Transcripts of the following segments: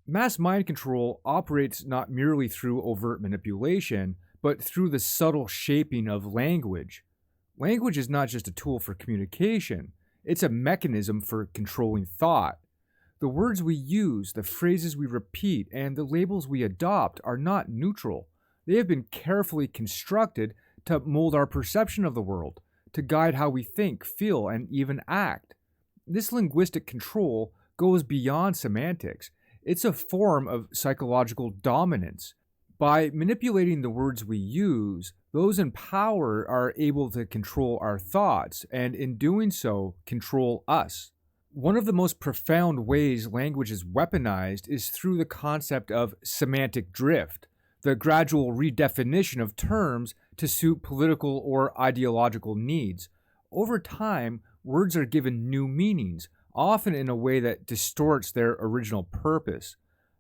Mass mind control operates not merely through overt manipulation, but through the subtle shaping of language. Language is not just a tool for communication, it's a mechanism for controlling thought. The words we use, the phrases we repeat, and the labels we adopt are not neutral. They have been carefully constructed to mold our perception of the world, to guide how we think, feel, and even act. This linguistic control goes beyond semantics. It's a form of psychological dominance. By manipulating the words we use, those in power are able to control our thoughts, and in doing so, control us. One of the most profound ways language is weaponized is through the concept of semantic drift, the gradual redefinition of terms to suit political or ideological needs. Over time, words are given new meanings, often in a way that distorts their original purpose.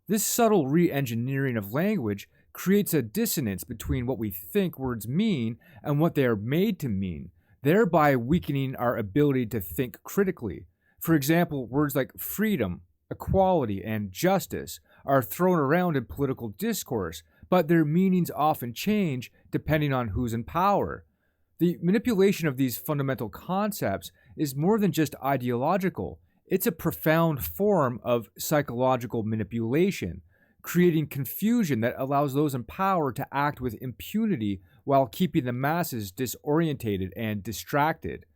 This subtle re-engineering of language creates a dissonance between what we think words mean and what they are made to mean, thereby weakening our ability to think critically. For example, words like freedom, equality, and justice are thrown around in political discourse, but their meanings often change depending on who's in power. The manipulation of these fundamental concepts is more than just ideological, it's a profound form of psychological manipulation, creating confusion that allows those in power to act with impunity while keeping the masses disorientated and distracted.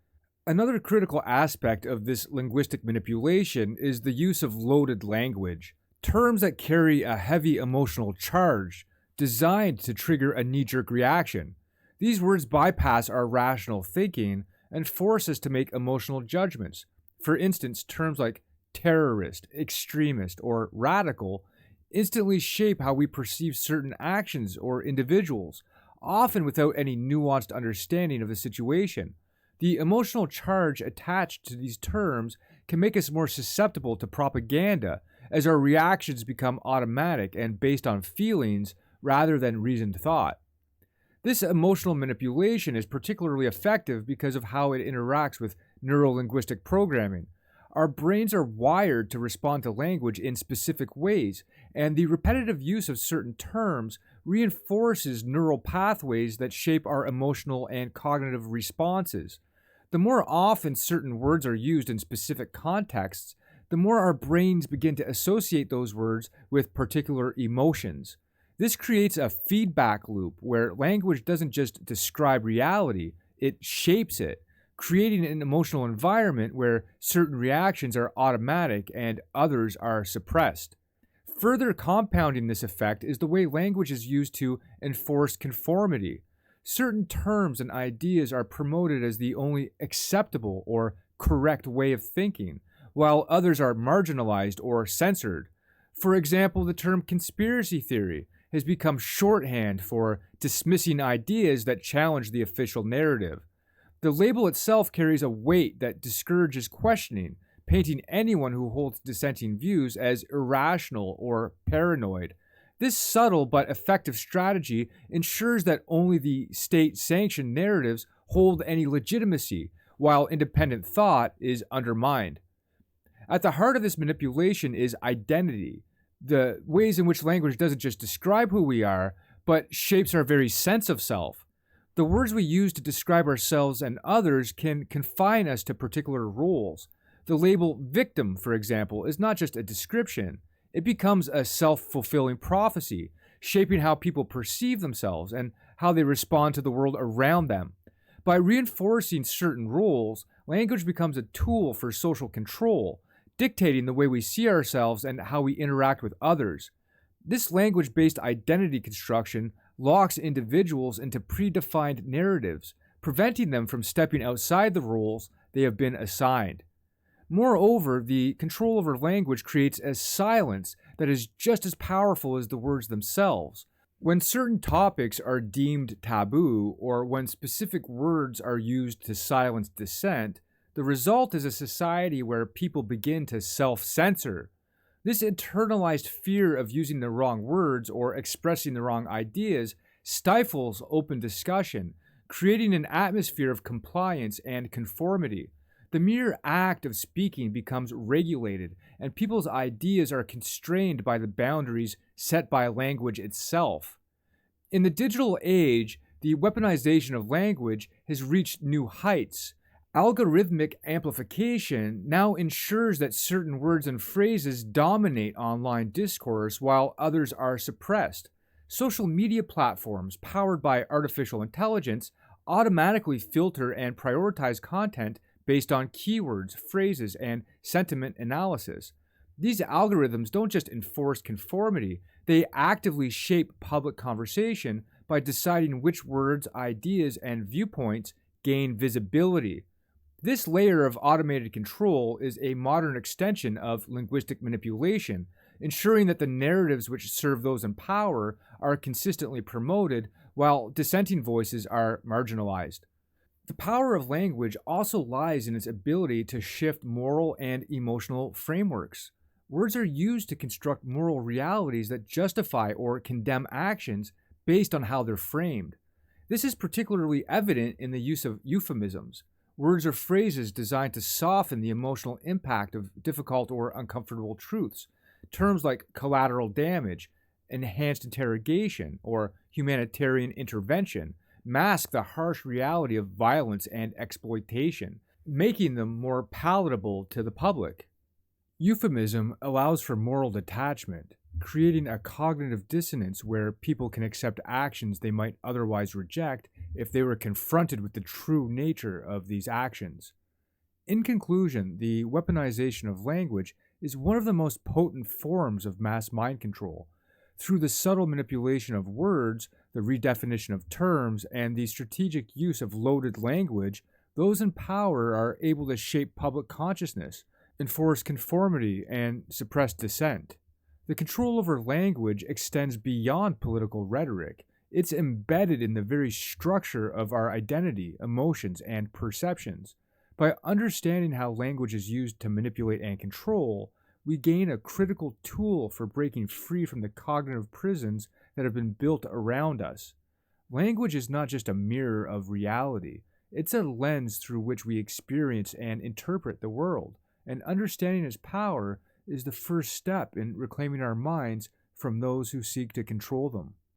Another critical aspect of this linguistic manipulation is the use of loaded language, terms that carry a heavy emotional charge, designed to trigger a knee-jerk reaction. These words bypass our rational thinking and force us to make emotional judgments. For instance, terms like terrorist, extremist, or radical instantly shape how we perceive certain actions or individuals, often without any nuanced understanding of the situation. The emotional charge attached to these terms can make us more susceptible to propaganda, as our reactions become automatic and based on feelings rather than reasoned thought. This emotional manipulation is particularly effective because of how it interacts with neurolinguistic programming. Our brains are wired to respond to language in specific ways, and the repetitive use of certain terms reinforces neural pathways that shape our emotional and cognitive responses. The more often certain words are used in specific contexts, the more our brains begin to associate those words with particular emotions. This creates a feedback loop where language doesn't just describe reality, it shapes it, creating an emotional environment where certain reactions are automatic and others are suppressed. Further compounding this effect is the way language is used to enforce conformity. Certain terms and ideas are promoted as the only acceptable or correct way of thinking, while others are marginalized or censored. For example, the term conspiracy theory has become shorthand for dismissing ideas that challenge the official narrative. The label itself carries a weight that discourages questioning, painting anyone who holds dissenting views as irrational or paranoid. This subtle but effective strategy ensures that only the state-sanctioned narratives hold any legitimacy, while independent thought is undermined. At the heart of this manipulation is identity, the ways in which language doesn't just describe who we are, but shapes our very sense of self. The words we use to describe ourselves and others can confine us to particular roles. The label victim, for example, is not just a description. It becomes a self-fulfilling prophecy, shaping how people perceive themselves and how they respond to the world around them. By reinforcing certain roles, language becomes a tool for social control, dictating the way we see ourselves and how we interact with others. This language-based identity construction locks individuals into predefined narratives, preventing them from stepping outside the roles they have been assigned. Moreover, the control over language creates a silence that is just as powerful as the words themselves. When certain topics are deemed taboo, or when specific words are used to silence dissent, the result is a society where people begin to self-censor. This internalized fear of using the wrong words or expressing the wrong ideas stifles open discussion, creating an atmosphere of compliance and conformity. The mere act of speaking becomes regulated, and people's ideas are constrained by the boundaries set by language itself. In the digital age, the weaponization of language has reached new heights. Algorithmic amplification now ensures that certain words and phrases dominate online discourse while others are suppressed. Social media platforms powered by artificial intelligence automatically filter and prioritize content based on keywords, phrases, and sentiment analysis. These algorithms don't just enforce conformity, they actively shape public conversation by deciding which words, ideas, and viewpoints gain visibility. This layer of automated control is a modern extension of linguistic manipulation, ensuring that the narratives which serve those in power are consistently promoted while dissenting voices are marginalized. The power of language also lies in its ability to shift moral and emotional frameworks. Words are used to construct moral realities that justify or condemn actions based on how they're framed. This is particularly evident in the use of euphemisms, words or phrases designed to soften the emotional impact of difficult or uncomfortable truths. Terms like collateral damage, enhanced interrogation, or humanitarian intervention mask the harsh reality of violence and exploitation, making them more palatable to the public. Euphemism allows for moral detachment, creating a cognitive dissonance where people can accept actions they might otherwise reject if they were confronted with the true nature of these actions. In conclusion, the weaponization of language is one of the most potent forms of mass mind control. Through the subtle manipulation of words, the redefinition of terms, and the strategic use of loaded language, those in power are able to shape public consciousness, enforce conformity, and suppress dissent. The control over language extends beyond political rhetoric. It's embedded in the very structure of our identity, emotions, and perceptions. By understanding how language is used to manipulate and control, we gain a critical tool for breaking free from the cognitive prisons that have been built around us. Language is not just a mirror of reality, it's a lens through which we experience and interpret the world, and understanding its power is the first step in reclaiming our minds from those who seek to control them.